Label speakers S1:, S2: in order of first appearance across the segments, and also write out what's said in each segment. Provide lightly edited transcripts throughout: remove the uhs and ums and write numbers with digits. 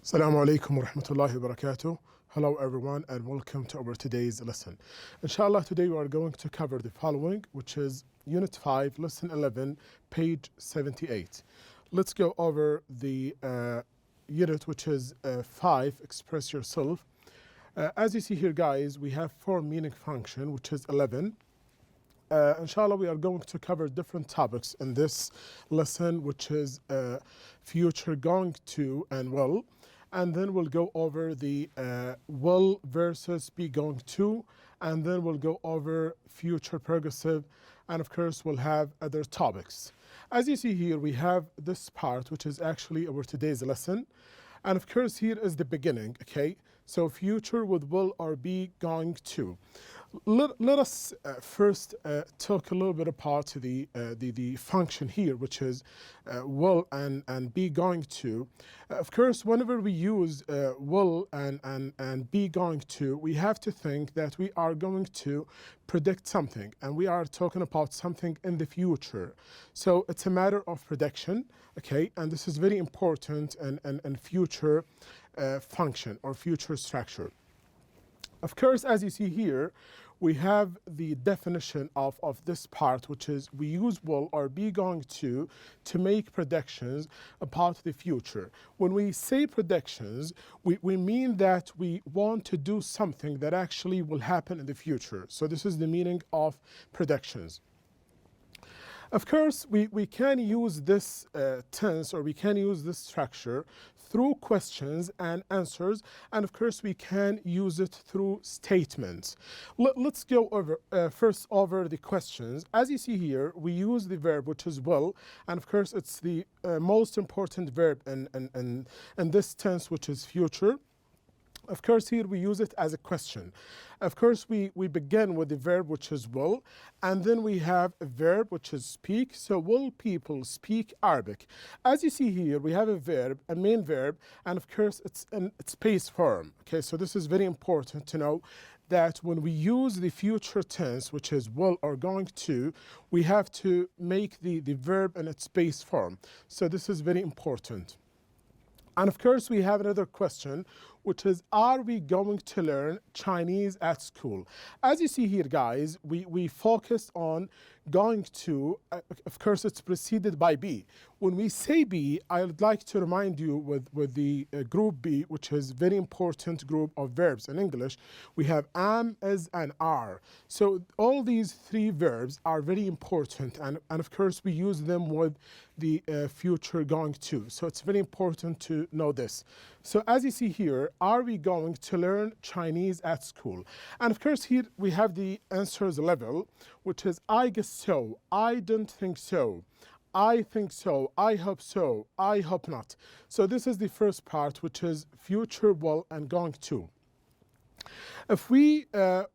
S1: Assalamu alaikum wa rahmatullahi wa barakatuh. Hello everyone and welcome to our today's lesson. Inshallah, today we are going to cover the following, which is Unit 5, Lesson 11, page 78. Let's go over the unit, which is 5, Express Yourself. As you see here, guys, we have form meaning function, which is 11. Inshallah, we are going to cover different topics in this lesson, which is future, going to, and will. And then we'll go over the will versus be going to, and then we'll go over future progressive, and of course we'll have other topics. As you see here, we have this part, which is actually our today's lesson. And of course here is the beginning, okay? So future with will or be going to. Let us first talk a little bit about the function here, which is will and be going to. Of course, whenever we use will and be going to, we have to think that we are going to predict something, and we are talking about something in the future. So it's a matter of prediction, okay? And this is very important in future function or future structure. Of course, as you see here, we have the definition of this part, which is we use will or be going to make predictions about the future. When we say predictions, we mean that we want to do something that actually will happen in the future. So this is the meaning of predictions. Of course, we can use this tense, or we can use this structure through questions and answers, and of course we can use it through statements. Let's go over first over the questions. As you see here, we use the verb, which is will, and of course it's the most important verb in this tense, which is future. Of course, here we use it as a question. Of course, we begin with the verb, which is will, and then we have a verb, which is speak. So will people speak Arabic? As you see here, we have a verb, a main verb, and of course, it's in space form. Okay, so this is very important to know that when we use the future tense, which is will or going to, we have to make the verb in its base form. So this is very important. And of course, we have another question, which is, are we going to learn Chinese at school? As you see here, guys, we focused on going to, of course, it's preceded by be. When we say be, I would like to remind you with the group be, which is very important group of verbs in English. We have am, is, and are. So all these three verbs are very important, and of course, we use them with the future going to. So it's very important to know this. So as you see here, are we going to learn Chinese at school? And of course, here we have the answers level, which is I guess so, I don't think so, I think so, I hope so, I hope not. So this is the first part, which is future, will, and going to. If we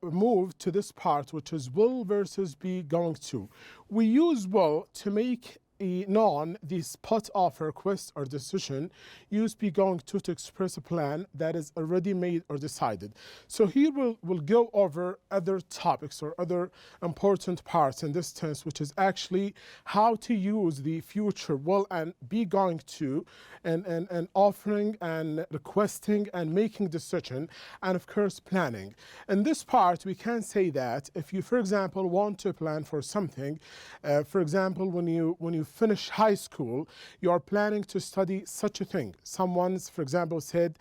S1: move to this part, which is will versus be going to, we use will to make a noun the spot of request or decision. Use be going to express a plan that is already made or decided. So here we'll go over other topics or other important parts in this tense, which is actually how to use the future will and be going to and offering and requesting and making decision, and of course planning. In this part, we can say that if you, for example, want to plan for something, for example, when you finish high school, you are planning to study such a thing. Someone's, for example, said,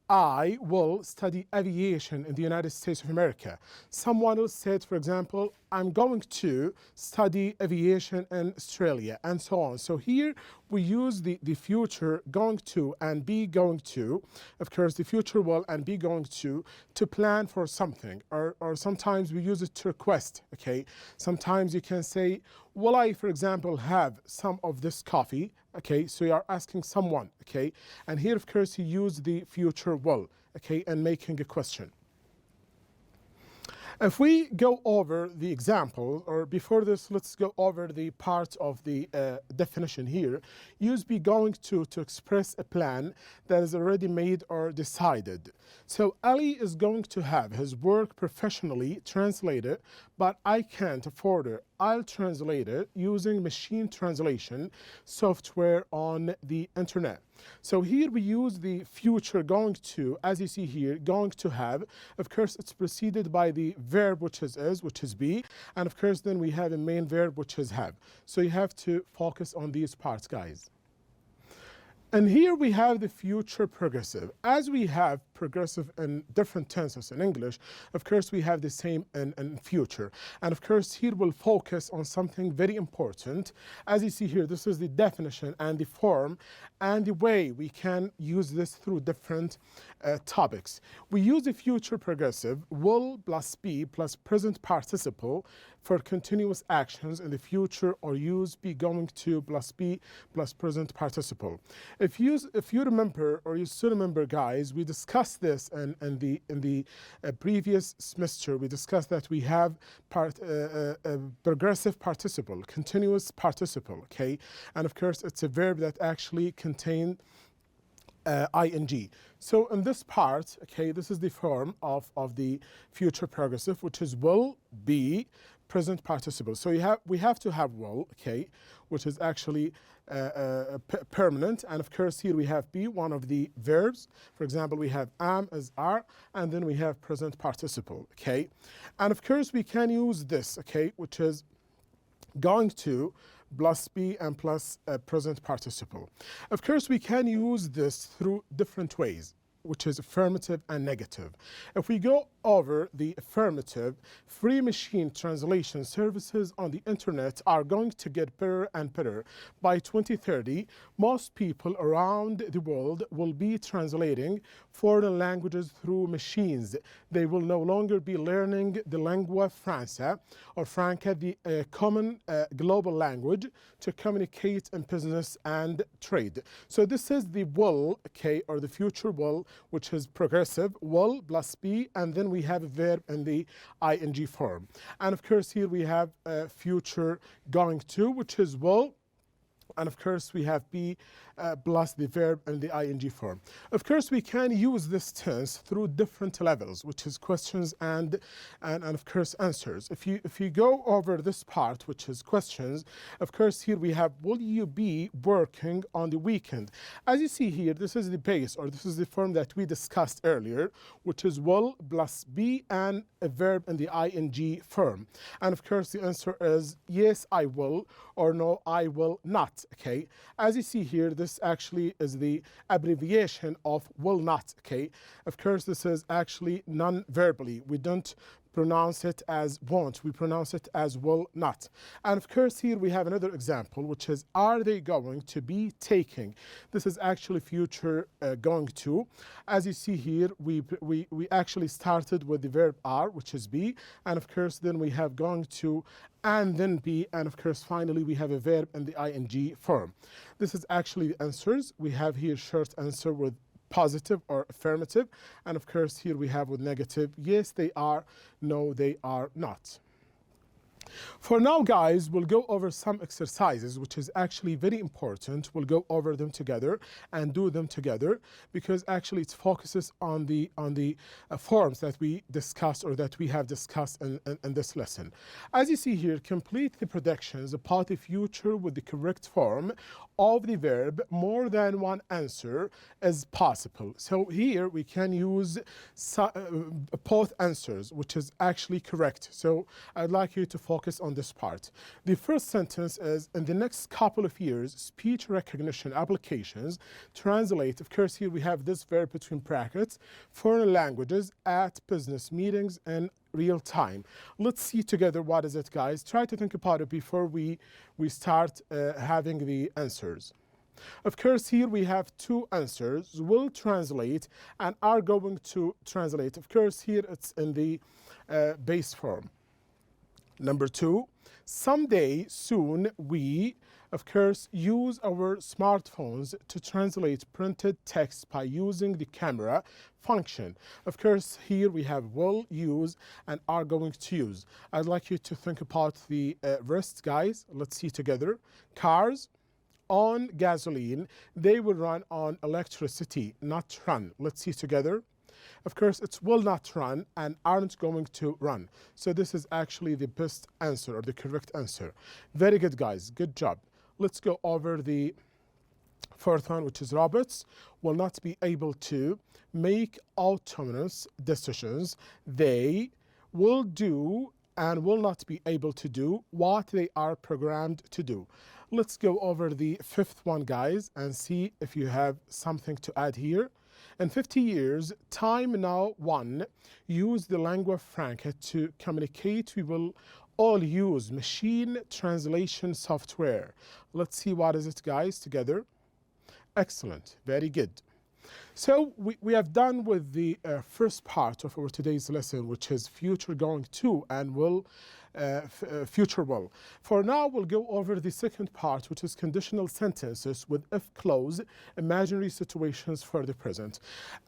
S1: I will study aviation in the United States of America. Someone else said, for example, I'm going to study aviation in Australia, and so on. So here we use the future going to and be going to, of course, the future will and be going to plan for something. Or sometimes we use it to request, okay? Sometimes you can say, will I, for example, have some of this coffee? Okay, so you are asking someone, okay? And here, of course, you use the future will, okay, and making a question. If we go over the example, or before this, let's go over the part of the definition here. Use be going to express a plan that is already made or decided. So Ali is going to have his work professionally translated but I can't afford it. I'll translate it using machine translation software on the internet. So here we use the future going to, as you see here, going to have. Of course, it's preceded by the verb, which is, which is be. And of course, then we have a main verb, which is have. So you have to focus on these parts, guys. And here we have the future progressive. As we have progressive in different tenses in English, of course we have the same in future. And of course here we'll focus on something very important. As you see here, this is the definition and the form and the way we can use this through different topics. We use the future progressive, will plus be plus present participle for continuous actions in the future, or use be going to plus be plus present participle. If you remember, or you still remember, guys, we discussed this in the previous semester. We discussed that we have progressive participle, continuous participle, okay? And of course, it's a verb that actually contains ing. So in this part, okay, this is the form of the future progressive, which is will, be, present participle. So we have to have will, okay, which is actually permanent. And of course here we have be, one of the verbs. For example, we have am as are, and then we have present participle, okay. And of course we can use this, okay, which is going to plus be and plus present participle. Of course we can use this through different ways, which is affirmative and negative. If we go over the affirmative, free machine translation services on the internet are going to get better and better. By 2030, most people around the world will be translating foreign languages through machines. They will no longer be learning the lingua franca or franca, the common global language, to communicate in business and trade. So this is the will, okay, or the future will, which is progressive, will plus be, and then we have a verb in the ing form. And of course here we have future going to, which is will, and of course we have be plus the verb in the ing form. Of course we can use this tense through different levels, which is questions and of course answers. If you go over this part, which is questions, of course here we have will you be working on the weekend? As you see here, this is the base, or this is the form that we discussed earlier, which is will plus be and a verb in the ing form. And of course the answer is yes I will, or no I will not, okay. As you see here, this actually is the abbreviation of will not, okay. Of course this is actually non-verbally. We don't pronounce it as won't, we pronounce it as will not. And of course here we have another example, which is are they going to be taking? This is actually future going to. As you see here, we actually started with the verb are, which is be, and of course then we have going to and then be, and of course finally we have a verb in the ing form. This is actually the answers. We have here short answer with positive or affirmative, and of course here we have with negative, yes they are, no they are not. For now, guys, we'll go over some exercises, which is actually very important. We'll go over them together and do them together, because actually it focuses on the forms that we discussed, or that we have discussed in this lesson. As you see here, complete the predictions about the future with the correct form of the verb. More than one answer is possible. So here we can use both answers, which is actually correct. So I'd like you to focus on this part. The first sentence is, in the next couple of years, speech recognition applications translate, of course here we have this verb between brackets, foreign languages at business meetings in real time. Let's see together what is it, guys. Try to think about it before we start having the answers. Of course here we have two answers, will translate and are going to translate. Of course here it's in the base form. Number two, someday soon we, of course, use our smartphones to translate printed text by using the camera function. Of course, here we have will, use, and are going to use. I'd like you to think about the rest, guys. Let's see together. Cars on gasoline, they will run on electricity, not run. Let's see together. Of course, it will not run and aren't going to run. So this is actually the best answer or the correct answer. Very good, guys. Good job. Let's go over the fourth one, which is robots will not be able to make autonomous decisions. They will do and will not be able to do what they are programmed to do. Let's go over the fifth one, guys, and see if you have something to add here. In 50 years, time now one, use the lingua franca to communicate. We will all use machine translation software. Let's see what is it, guys, together. Excellent, very good. So we have done with the first part of our today's lesson, which is future going to and will, future will. For now, we'll go over the second part, which is conditional sentences with if clause, imaginary situations for the present.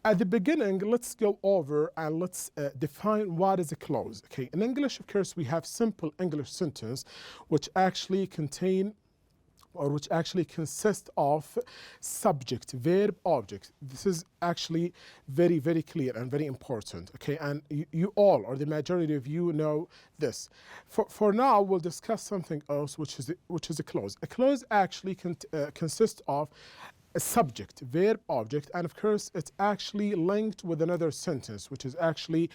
S1: At the beginning, let's go over and let's define what is a clause. Okay, in English, of course, we have simple English sentence, which actually contain or which actually consist of subject, verb, object. This is actually very, very clear and very important, okay? And you all, or the majority of you, know this. For now, we'll discuss something else, which is a clause. A clause actually consists of a subject, verb, object, and of course it's actually linked with another sentence, which is actually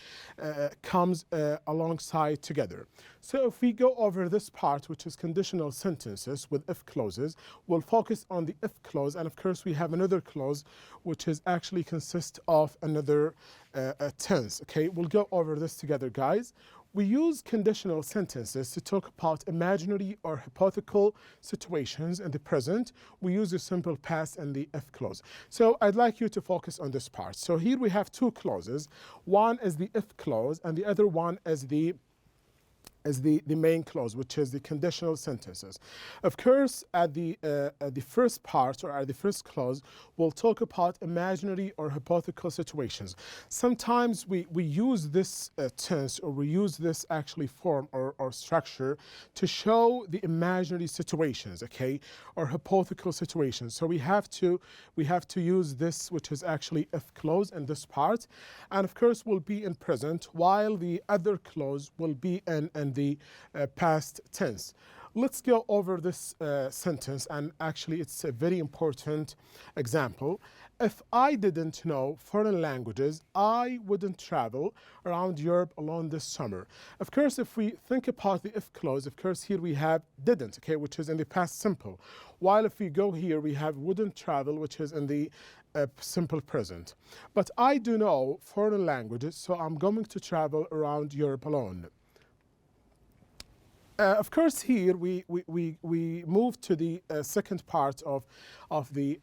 S1: comes alongside together. So if we go over this part, which is conditional sentences with if clauses, we'll focus on the if clause, and of course we have another clause which is actually consists of another tense. Okay, we'll go over this together, guys. We use conditional sentences to talk about imaginary or hypothetical situations in the present. We use the simple past and the if clause. So I'd like you to focus on this part. So here we have two clauses. One is the if clause and the other one is the main clause, which is the conditional sentences. Of course, at the first part or at the first clause, we'll talk about imaginary or hypothetical situations. Sometimes we use this tense or we use this actually form or structure to show the imaginary situations, okay, or hypothetical situations. So we have to use this, which is actually if clause in this part, and of course will be in present, while the other clause will be in the past tense. Let's go over this sentence, and actually it's a very important example. If I didn't know foreign languages, I wouldn't travel around Europe alone this summer. Of course, if we think about the if clause, of course here we have didn't, okay, which is in the past simple. While if we go here, we have wouldn't travel, which is in the simple present. But I do know foreign languages, so I'm going to travel around Europe alone. Of course, here we move to the second part of the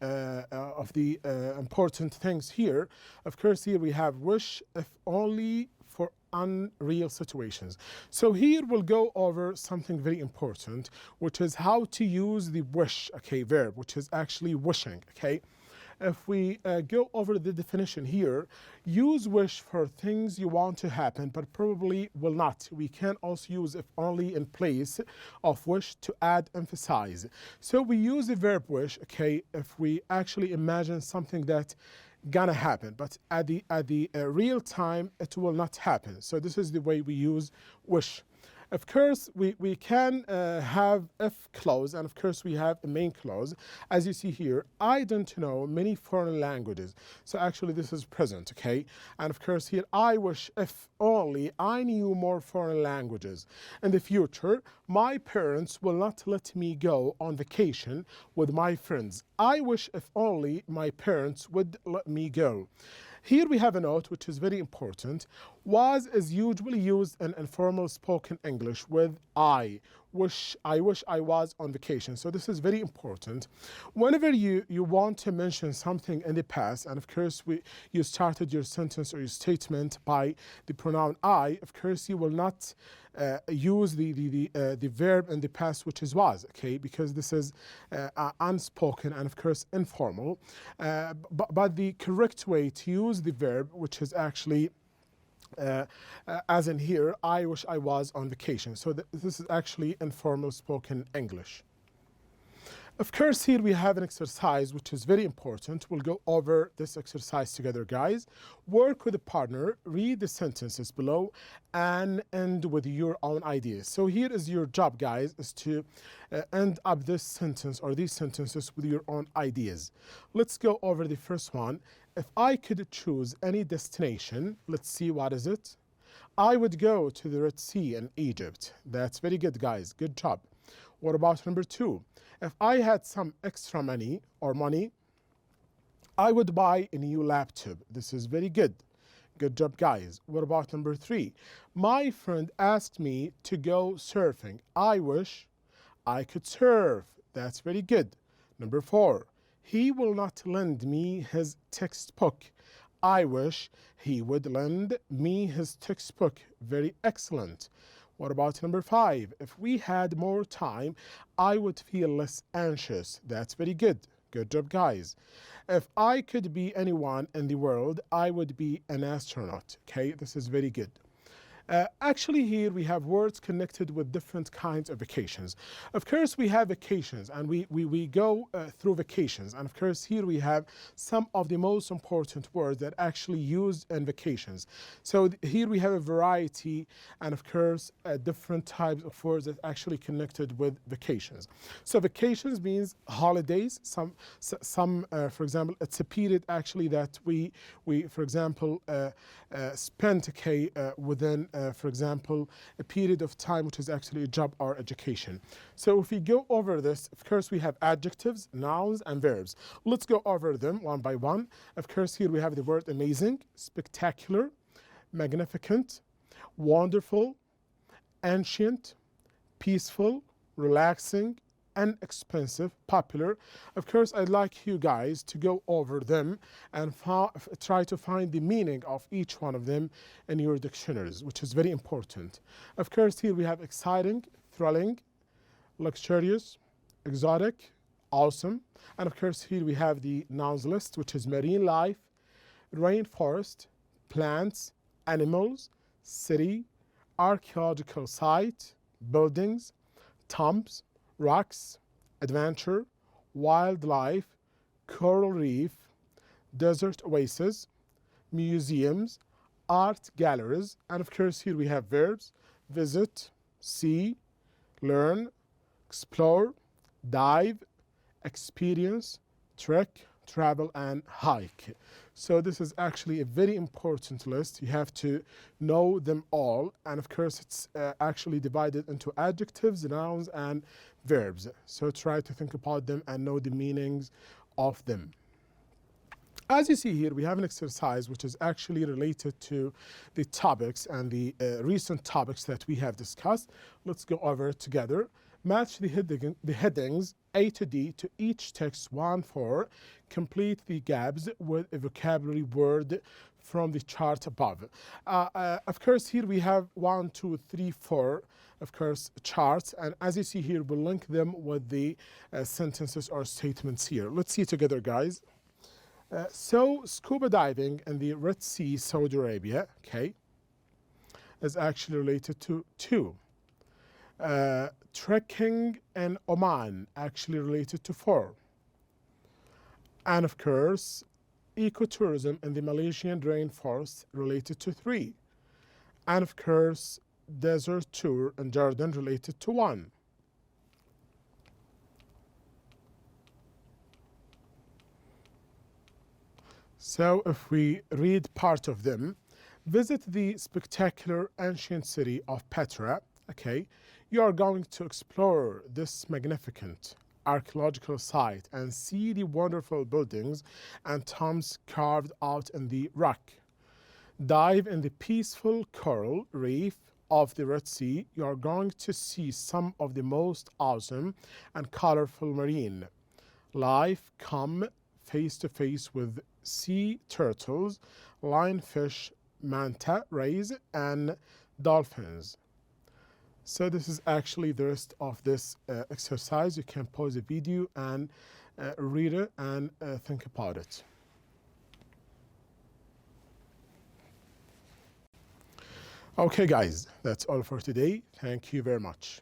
S1: important things here. Of course, here we have wish if only for unreal situations. So here we'll go over something very important, which is how to use the wish, okay, verb, which is actually wishing, okay. If we go over the definition here, use wish for things you want to happen but probably will not. We can also use if only in place of wish to add emphasize. So we use the verb wish, okay, if we actually imagine something that gonna happen, but at the real time it will not happen. So this is the way we use wish. Of course, we can have if clause, and of course we have a main clause. As you see here, I don't know many foreign languages. So actually this is present, okay? And of course here, I wish if only I knew more foreign languages. In the future, my parents will not let me go on vacation with my friends. I wish if only my parents would let me go. Here we have a note which is very important. Was is usually used in informal spoken English with I wish I was on vacation. So this is very important. Whenever you want to mention something in the past, and of course you started your sentence or your statement by the pronoun I, of course you will not use the verb in the past, which is was, okay, because this is unspoken and of course informal. But the correct way to use the verb, which is actually as in here, I wish I was on vacation. So this is actually informal spoken English. Of course, here we have an exercise which is very important. We'll go over this exercise together, guys. Work with a partner, read the sentences below, and end with your own ideas. So here is your job, guys, is to end up this sentence or these sentences with your own ideas. Let's go over the first one. If I could choose any destination, let's see what is it. I would go to the Red Sea in Egypt. That's very good, guys. Good job. What about number two? If I had some extra money, I would buy a new laptop. This is very good. Good job, guys. What about number three? My friend asked me to go surfing. I wish I could surf. That's very good. Number four, he will not lend me his textbook. I wish he would lend me his textbook. Very excellent. What about number five? If we had more time, I would feel less anxious. That's very good. Good job, guys. If I could be anyone in the world, I would be an astronaut. Okay, this is very good. Actually, here we have words connected with different kinds of vacations. Of course, we have vacations and we go through vacations. And of course, here we have some of the most important words that actually used in vacations. So here we have a variety and of course, different types of words that actually connected with vacations. So vacations means holidays. For example, it's a period actually that we for example, spend within for example, a period of time which is actually a job or education. So if we go over this, of course, we have adjectives, nouns, and verbs. Let's go over them one by one. Of course, here we have the word amazing, spectacular, magnificent, wonderful, ancient, peaceful, relaxing, inexpensive, popular. Of course, I'd like you guys to go over them and try to find the meaning of each one of them in your dictionaries, which is very important. Of course, here we have exciting, thrilling, luxurious, exotic, awesome. And of course, here we have the nouns list, which is marine life, rainforest, plants, animals, city, archaeological site, buildings, tombs, rocks, adventure, wildlife, coral reef, desert oasis, museums, art galleries, and of course here we have verbs, visit, see, learn, explore, dive, experience, trek, travel, and hike. So this is actually a very important list. You have to know them all. And of course, it's actually divided into adjectives, nouns, and verbs. So try to think about them and know the meanings of them. As you see here, we have an exercise which is actually related to the topics and the recent topics that we have discussed. Let's go over it together. Match the headings A to D to each text 1-4. Complete the gaps with a vocabulary word from the chart above. Of course, here we have 1, 2, 3, 4, of course, charts. And as you see here, we'll link them with the sentences or statements here. Let's see it together, guys. So scuba diving in the Red Sea, Saudi Arabia, okay, is actually related to 2. Trekking in Oman, actually related to 4. And of course, ecotourism in the Malaysian rainforest, related to 3. And of course, desert tour in Jordan, related to 1. So if we read part of them, visit the spectacular ancient city of Petra, okay, you are going to explore this magnificent archaeological site and see the wonderful buildings and tombs carved out in the rock. Dive in the peaceful coral reef of the Red Sea. You are going to see some of the most awesome and colorful marine life. Come face to face with sea turtles, lionfish, manta rays, and dolphins. So this is actually the rest of this exercise. You can pause the video and read it and think about it. Okay, guys, that's all for today. Thank you very much.